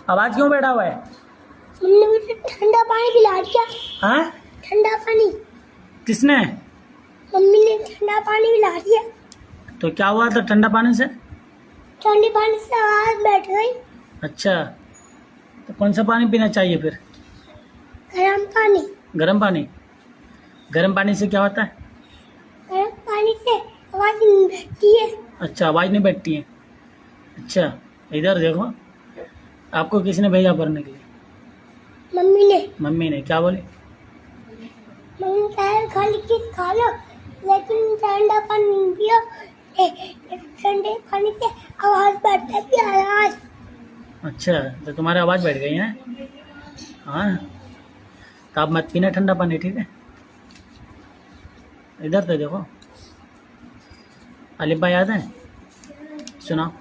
आवाज क्यों बैठा हुआ है? मम्मी ने मुझे ठंडा पानी पिला दिया। हाँ, ठंडा पानी किसने? मम्मी ने ठंडा पानी पिला दिया। तो क्या हुआ था ठंडा पानी से? ठंडे पानी से आवाज बैठ गई। अच्छा, तो कौन सा पानी पीना चाहिए फिर? गर्म पानी। गर्म पानी? गर्म पानी से क्या होता है? गर्म पानी से आवाज नहीं बैठती है। अच्छा, आवाज़ नहीं बैठती है। अच्छा, इधर देखो, आपको किसने भेजा पढ़ने के लिए? मम्मी ने। मम्मी ने क्या बोली? मम्मी ने कहा खाली चीज खा लो लेकिन ठंडा पानी नहीं पियो। ठंडे पानी से आवाज बैठती है। आवाज। अच्छा, तो तुम्हारी आवाज़ बैठ गई है? हाँ, तो आप मत पीना ठंडा पानी, ठीक है? इधर तो देखो, अलिब्बा याद है? सुनाओ।